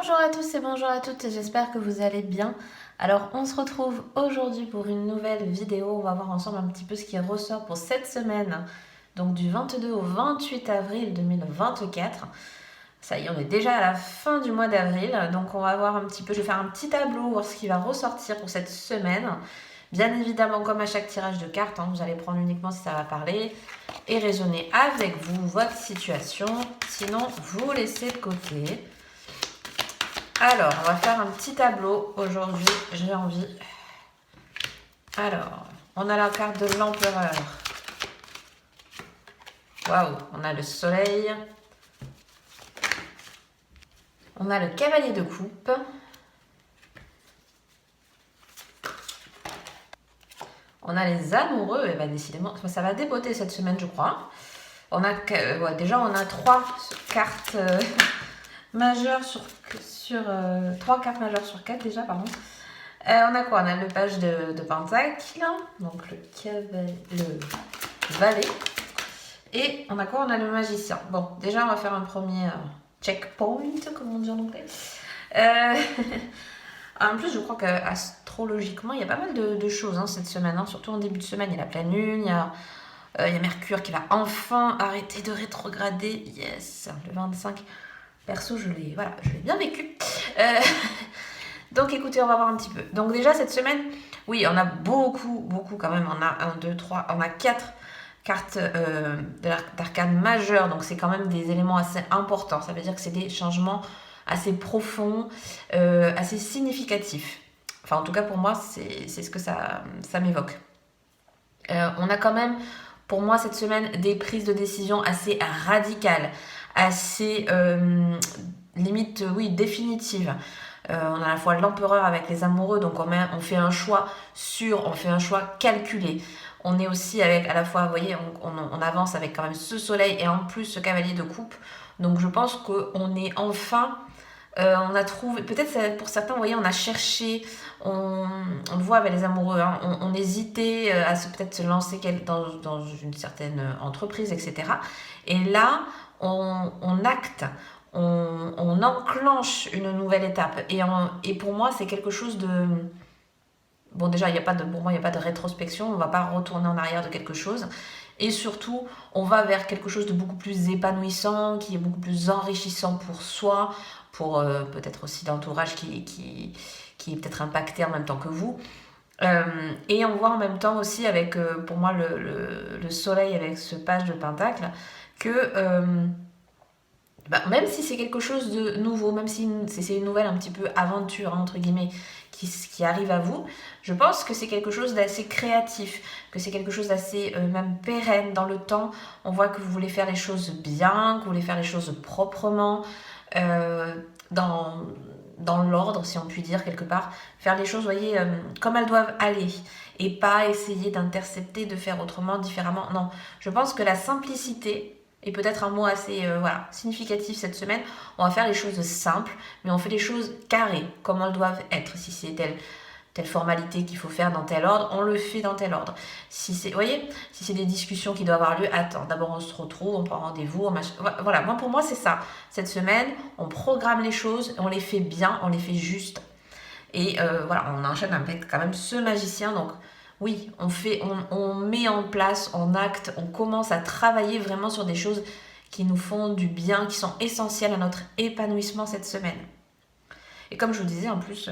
Bonjour à tous et bonjour à toutes, j'espère que vous allez bien. Alors on se retrouve aujourd'hui pour une nouvelle vidéo, on va voir ensemble un petit peu ce qui ressort pour cette semaine, donc du 22 au 28 avril 2024. Ça y est, on est déjà à la fin du mois d'avril, donc on va voir un petit peu, je vais faire un petit tableau, voir ce qui va ressortir pour cette semaine. Bien évidemment, comme à chaque tirage de cartes, vous allez prendre uniquement si ça va parler et raisonner avec vous, votre situation, sinon vous laissez de côté. Alors, on va faire un petit tableau aujourd'hui, j'ai envie. Alors, on a la carte de l'empereur. Waouh, on a le soleil. On a le cavalier de coupe. On a les amoureux, et bien décidément, ça va dépoter cette semaine, je crois. On a déjà, on a trois cartes majeures sur 3 cartes majeures sur 4 déjà, pardon. On a quoi? On a le page de Pentacle, donc le valet. Et on a quoi? On a le magicien. Bon, déjà, on va faire un premier checkpoint, comme on dit en anglais. En plus, je crois qu'astrologiquement, il y a pas mal de choses cette semaine. Surtout en début de semaine, il y a la pleine lune, il y a Mercure qui va enfin arrêter de rétrograder. Yes, le 25. Perso, je l'ai bien vécu. Donc écoutez, on va voir un petit peu. Donc déjà cette semaine, oui, on a beaucoup quand même. On a 1, 2, 3, on a 4 cartes d'arcane majeures. Donc c'est quand même des éléments assez importants. Ça veut dire que c'est des changements assez profonds, assez significatifs. Enfin en tout cas pour moi, c'est ce que ça m'évoque. On a quand même, pour moi cette semaine, des prises de décision assez radicales, assez limite, oui, définitives. On a à la fois l'empereur avec les amoureux, donc on fait un choix sûr, on fait un choix calculé. On est aussi avec, à la fois, vous voyez, on avance avec quand même ce soleil et en plus ce cavalier de coupe. Donc je pense qu'on est enfin, on a trouvé, peut-être pour certains, vous voyez, on a cherché, on le voit avec les amoureux, on hésitait à peut-être se lancer dans une certaine entreprise, etc. Et là, on acte. On enclenche une nouvelle étape. Et pour moi, c'est quelque chose de... Bon, déjà, pour moi, il n'y a pas de rétrospection. On ne va pas retourner en arrière de quelque chose. Et surtout, on va vers quelque chose de beaucoup plus épanouissant, qui est beaucoup plus enrichissant pour soi, pour peut-être aussi l'entourage qui est peut-être impacté en même temps que vous. Et on voit en même temps aussi avec, pour moi, le soleil avec ce page de Pentacle, que... même si c'est quelque chose de nouveau, même si c'est une nouvelle un petit peu aventure, entre guillemets, qui arrive à vous, je pense que c'est quelque chose d'assez créatif, que c'est quelque chose d'assez même pérenne dans le temps. On voit que vous voulez faire les choses bien, que vous voulez faire les choses proprement, dans l'ordre, si on peut dire quelque part. Faire les choses, vous voyez, comme elles doivent aller. Et pas essayer d'intercepter, de faire autrement, différemment. Non, je pense que la simplicité... Et peut-être un mot assez significatif cette semaine, on va faire les choses simples, mais on fait les choses carrées, comme elles doivent être. Si c'est telle formalité qu'il faut faire dans tel ordre, on le fait dans tel ordre. Si c'est, vous voyez, si c'est des discussions qui doivent avoir lieu, attends, d'abord on se retrouve, on prend rendez-vous, voilà, pour moi c'est ça. Cette semaine, on programme les choses, on les fait bien, on les fait juste. Et on enchaîne avec quand même ce magicien, donc... Oui, on met en place, on acte, on commence à travailler vraiment sur des choses qui nous font du bien, qui sont essentielles à notre épanouissement cette semaine. Et comme je vous disais, en plus,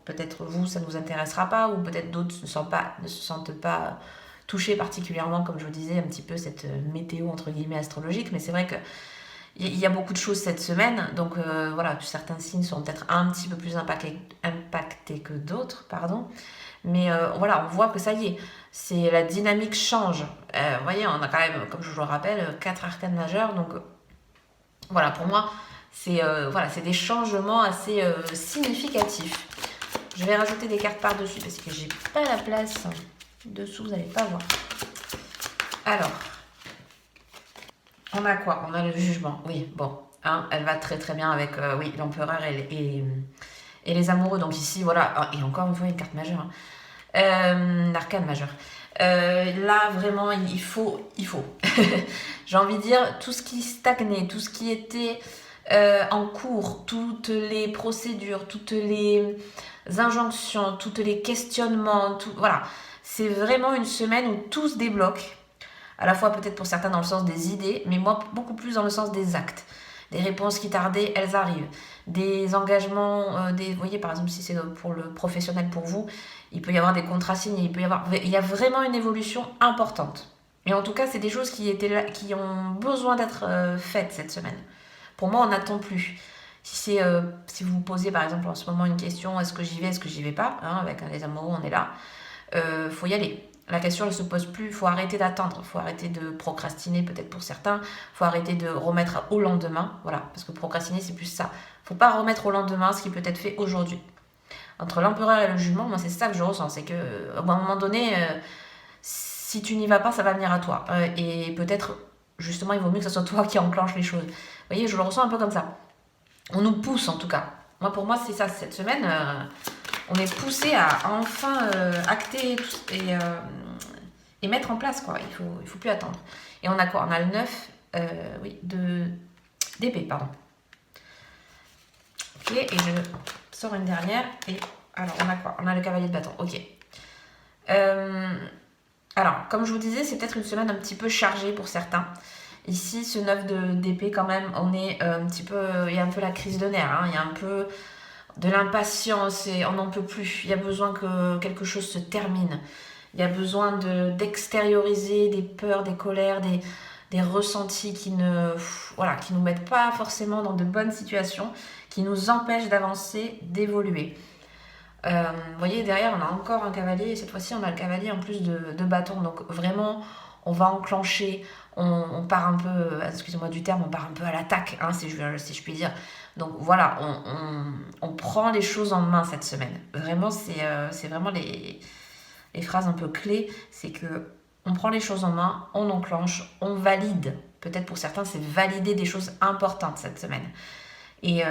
peut-être vous, ça ne vous intéressera pas, ou peut-être d'autres ne se sentent pas touchés particulièrement, comme je vous disais, un petit peu cette météo, entre guillemets, astrologique. Mais c'est vrai qu'il y a beaucoup de choses cette semaine, donc certains signes sont peut-être un petit peu plus impactés que d'autres, pardon. Mais on voit que ça y est, la dynamique change. Vous voyez, on a quand même, comme je vous le rappelle, 4 arcanes majeures. Donc pour moi, c'est des changements assez significatifs. Je vais rajouter des cartes par-dessus parce que j'ai pas la place dessous, vous n'allez pas voir. Alors, on a quoi? On a le jugement. Oui, bon, elle va très très bien avec l'empereur et les amoureux. Donc ici, voilà, et encore une fois, une carte majeure. L'arcane majeure. Là, vraiment, il faut. J'ai envie de dire, tout ce qui stagnait, tout ce qui était en cours, toutes les procédures, toutes les injonctions, tous les questionnements, voilà. C'est vraiment une semaine où tout se débloque, à la fois peut-être pour certains dans le sens des idées, mais moi beaucoup plus dans le sens des actes. Des réponses qui tardaient, elles arrivent. Des engagements, vous voyez par exemple si c'est pour le professionnel pour vous, il peut y avoir des contrats signés, il y a vraiment une évolution importante. Et en tout cas, c'est des choses qui étaient là, qui ont besoin d'être faites cette semaine. Pour moi, on n'attend plus. Si vous vous posez par exemple en ce moment une question, est-ce que j'y vais, est-ce que j'y vais pas, hein, avec les amoureux, on est là, faut y aller. La question elle se pose plus, il faut arrêter d'attendre, il faut arrêter de procrastiner peut-être pour certains, il faut arrêter de remettre au lendemain, voilà, parce que procrastiner c'est plus ça. Il ne faut pas remettre au lendemain ce qui peut être fait aujourd'hui. Entre l'empereur et le jugement, moi c'est ça que je ressens, c'est qu'à un moment donné, si tu n'y vas pas, ça va venir à toi. Et peut-être, justement, il vaut mieux que ce soit toi qui enclenche les choses. Vous voyez, je le ressens un peu comme ça. On nous pousse en tout cas. Pour moi, c'est ça, cette semaine, on est poussé à enfin acter et mettre en place, quoi. Il faut plus attendre. Et on a quoi? On a le 9, d'épée, pardon. Ok, et je sors une dernière. Et alors, on a quoi? On a le cavalier de bâton, ok. Alors, comme je vous disais, c'est peut-être une semaine un petit peu chargée pour certains. Ici, ce 9 d'épée, quand même, on est un petit peu... Il y a un peu la crise de nerfs, hein, il y a un peu de l'impatience et on n'en peut plus. Il y a besoin que quelque chose se termine. Il y a besoin d'extérioriser des peurs, des colères, des ressentis qui nous mettent pas forcément dans de bonnes situations, qui nous empêchent d'avancer, d'évoluer. Vous voyez, derrière, on a encore un cavalier, et cette fois-ci, on a le cavalier en plus de bâton. Donc vraiment, on va enclencher, on part un peu, excusez-moi du terme, on part un peu à l'attaque, hein, si je puis dire. Donc voilà, on prend les choses en main cette semaine. Vraiment, c'est vraiment les phrases un peu clés, c'est que on prend les choses en main, on enclenche, on valide. Peut-être pour certains, c'est valider des choses importantes cette semaine. Et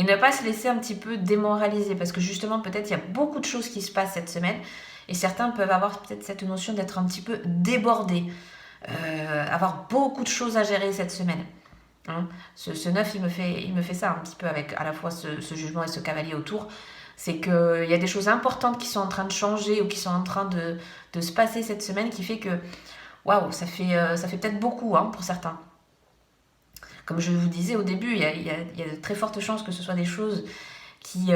ne pas se laisser un petit peu démoraliser, parce que justement, peut-être, il y a beaucoup de choses qui se passent cette semaine, et certains peuvent avoir peut-être cette notion d'être un petit peu débordés, avoir beaucoup de choses à gérer cette semaine. Hein, ce 9, il me fait ça un petit peu avec à la fois ce jugement et ce cavalier autour. C'est qu'il y a des choses importantes qui sont en train de changer ou qui sont en train de se passer cette semaine qui fait que, waouh, ça fait peut-être beaucoup, hein, pour certains. Comme je vous disais au début, il y a de très fortes chances que ce soit des choses qui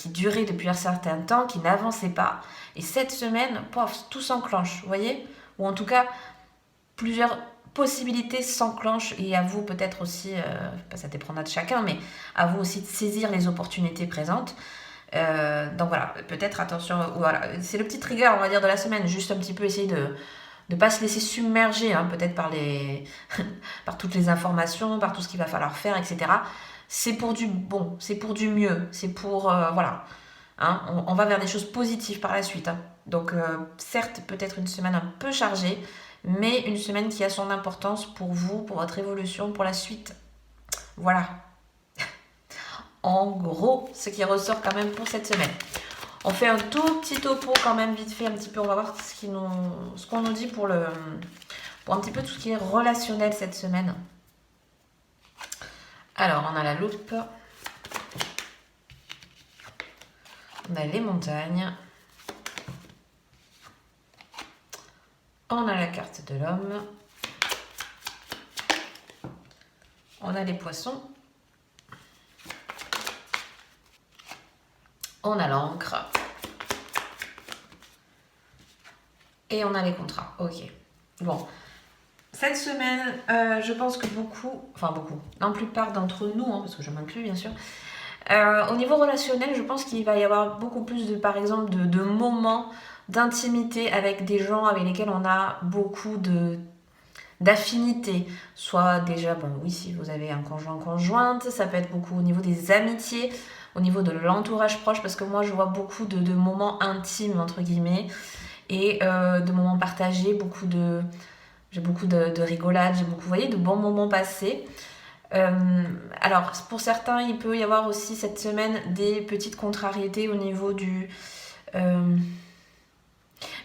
duraient depuis un certain temps, qui n'avançaient pas. Et cette semaine, pof, tout s'enclenche, vous voyez? Ou en tout cas, plusieurs possibilités s'enclenchent et à vous peut-être aussi, ça dépendra de chacun, mais à vous aussi de saisir les opportunités présentes. Donc voilà, peut-être attention, voilà, c'est le petit trigger on va dire de la semaine, juste un petit peu essayer de ne pas se laisser submerger, hein, peut-être par par toutes les informations, par tout ce qu'il va falloir faire, etc. C'est pour du bon, c'est pour du mieux, c'est pour, voilà, hein, on va vers des choses positives par la suite, hein. Donc certes, peut-être une semaine un peu chargée, mais une semaine qui a son importance pour vous, pour votre évolution, pour la suite. Voilà. En gros, ce qui ressort quand même pour cette semaine. On fait un tout petit topo quand même vite fait un petit peu. On va voir ce qu'on nous dit pour un petit peu tout ce qui est relationnel cette semaine. Alors, on a la loupe. On a les montagnes. On a la carte de l'homme. On a les poissons. On a l'encre. Et on a les contrats. Ok. Bon. Cette semaine, je pense que la plupart d'entre nous, hein, parce que je m'inclus bien sûr, au niveau relationnel, je pense qu'il va y avoir beaucoup plus par exemple, de moments d'intimité avec des gens avec lesquels on a beaucoup d'affinité. Soit déjà, bon oui, si vous avez un conjointe, ça peut être beaucoup au niveau des amitiés, au niveau de l'entourage proche, parce que moi je vois beaucoup de moments intimes, entre guillemets, et de moments partagés, j'ai beaucoup de rigolades, j'ai beaucoup, vous voyez, de bons moments passés. Alors, pour certains, il peut y avoir aussi cette semaine des petites contrariétés au niveau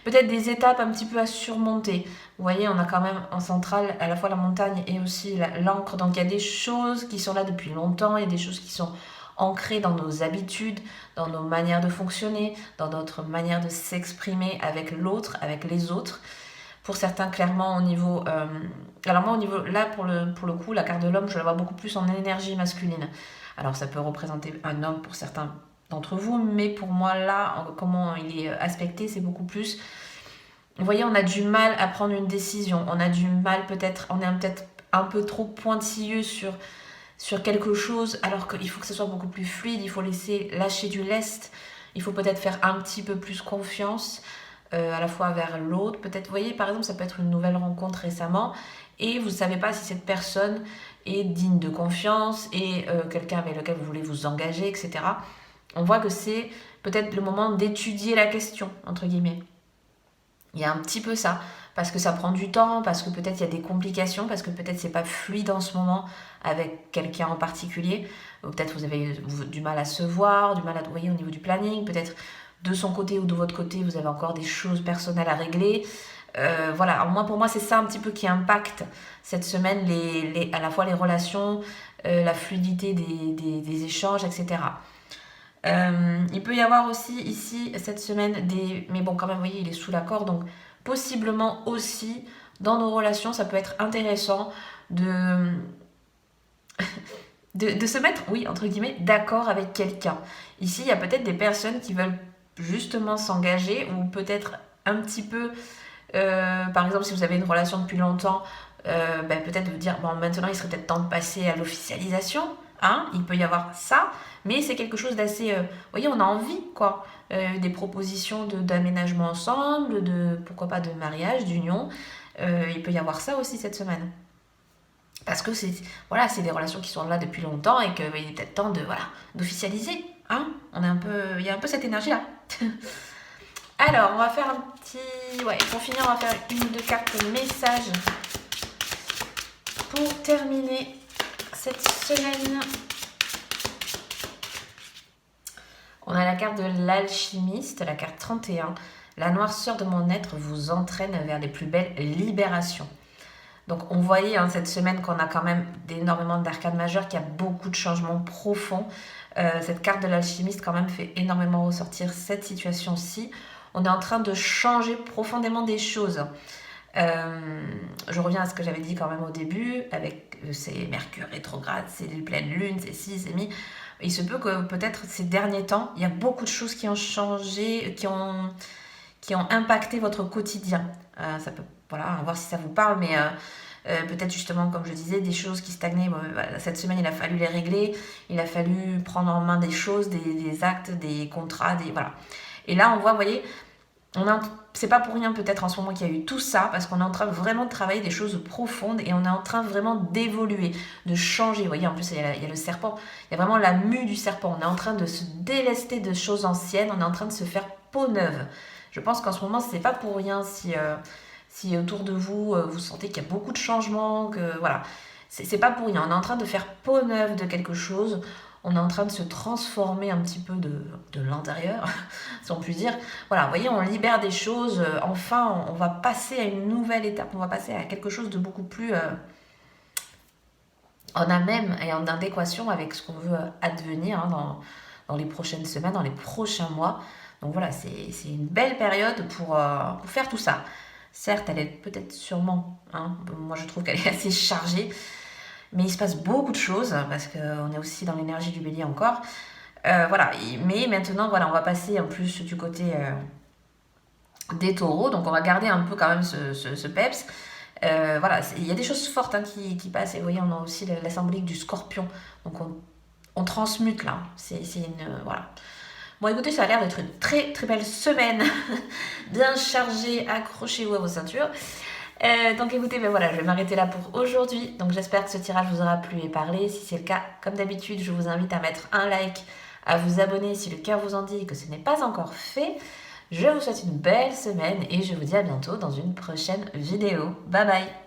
peut-être des étapes un petit peu à surmonter. Vous voyez, on a quand même en centrale à la fois la montagne et aussi l'encre. Donc il y a des choses qui sont là depuis longtemps, il y a des choses qui sont ancrées dans nos habitudes, dans nos manières de fonctionner, dans notre manière de s'exprimer avec l'autre, avec les autres. Pour certains, clairement, au niveau... alors moi, au niveau... Là, pour le coup, la carte de l'homme, je la vois beaucoup plus en énergie masculine. Alors, ça peut représenter un homme pour certains d'entre vous, mais pour moi, là, comment il est aspecté, c'est beaucoup plus... Vous voyez, on a du mal à prendre une décision. On a du mal, peut-être... On est peut-être un peu trop pointilleux sur quelque chose, alors qu'il faut que ce soit beaucoup plus fluide. Il faut laisser lâcher du lest. Il faut peut-être faire un petit peu plus confiance. À la fois vers l'autre. Peut-être, vous voyez, par exemple, ça peut être une nouvelle rencontre récemment et vous ne savez pas si cette personne est digne de confiance et quelqu'un avec lequel vous voulez vous engager, etc. On voit que c'est peut-être le moment d'étudier la question, entre guillemets. Il y a un petit peu ça, parce que ça prend du temps, parce que peut-être il y a des complications, parce que peut-être c'est pas fluide en ce moment avec quelqu'un en particulier, ou peut-être vous avez du mal à se voir, du mal à, vous voyez, au niveau du planning, peut-être de son côté ou de votre côté, vous avez encore des choses personnelles à régler. Voilà, alors moi, pour moi, c'est ça un petit peu qui impacte cette semaine, à la fois les relations, la fluidité des échanges, etc. Il peut y avoir aussi ici, cette semaine, mais bon, quand même, vous voyez, il est sous l'accord, donc possiblement aussi, dans nos relations, ça peut être intéressant de se mettre, oui, entre guillemets, d'accord avec quelqu'un. Ici, il y a peut-être des personnes qui veulent justement s'engager ou peut-être un petit peu, par exemple, si vous avez une relation depuis longtemps, peut-être vous dire, bon, maintenant, il serait peut-être temps de passer à l'officialisation. Hein, il peut y avoir ça, mais c'est quelque chose d'assez... vous voyez, on a envie, quoi. Des propositions d'aménagement ensemble, pourquoi pas de mariage, d'union. Il peut y avoir ça aussi cette semaine. Parce que c'est des relations qui sont là depuis longtemps et qu'il est peut-être temps d'officialiser. Hein, il y a un peu cette énergie-là. Alors, on va faire un petit... Ouais, pour finir, on va faire une ou deux cartes messages pour terminer cette semaine. On a la carte de l'alchimiste, la carte 31. La noirceur de mon être vous entraîne vers les plus belles libérations. Donc on voyait cette semaine qu'on a quand même énormément d'arcades majeures, qu'il y a beaucoup de changements profonds. Cette carte de l'alchimiste quand même fait énormément ressortir cette situation-ci. On est en train de changer profondément des choses. Je reviens à ce que j'avais dit quand même au début, avec ces Mercure rétrograde, ces pleines lunes, ces ci, ces mi. Il se peut que peut-être ces derniers temps, il y a beaucoup de choses qui ont changé, qui ont impacté votre quotidien. Ça peut, voilà, on va voir si ça vous parle, mais peut-être justement, comme je disais, des choses qui stagnaient. Bon, cette semaine, il a fallu les régler, il a fallu prendre en main des choses, des actes, des contrats, voilà. Et là, on voit, vous voyez, c'est pas pour rien peut-être en ce moment qu'il y a eu tout ça, parce qu'on est en train vraiment de travailler des choses profondes et on est en train vraiment d'évoluer, de changer. Vous voyez, en plus, il y a le serpent, il y a vraiment la mue du serpent. On est en train de se délester de choses anciennes, on est en train de se faire peau neuve. Je pense qu'en ce moment, c'est pas pour rien si autour de vous, vous sentez qu'il y a beaucoup de changements, que voilà. C'est pas pour rien. On est en train de faire peau neuve de quelque chose. On est en train de se transformer un petit peu de l'intérieur, si on peut dire. Voilà, vous voyez, on libère des choses. Enfin, on va passer à une nouvelle étape. On va passer à quelque chose de beaucoup plus en amène et en adéquation avec ce qu'on veut advenir dans les prochaines semaines, dans les prochains mois. Donc voilà, c'est une belle période pour faire tout ça. Certes, elle est peut-être sûrement, moi je trouve qu'elle est assez chargée, mais il se passe beaucoup de choses, parce qu'on est aussi dans l'énergie du bélier encore. Voilà, mais maintenant, voilà, on va passer en plus du côté des taureaux, donc on va garder un peu quand même ce peps. Voilà, il y a des choses fortes qui passent, et vous voyez, on a aussi la symbolique du scorpion, donc on transmute là, c'est une... voilà. Bon, écoutez, ça a l'air d'être une très très belle semaine, bien chargée, accrochez-vous à vos ceintures. Donc écoutez, voilà, je vais m'arrêter là pour aujourd'hui. Donc j'espère que ce tirage vous aura plu et parlé. Si c'est le cas, comme d'habitude, je vous invite à mettre un like, à vous abonner si le cœur vous en dit que ce n'est pas encore fait. Je vous souhaite une belle semaine et je vous dis à bientôt dans une prochaine vidéo. Bye bye!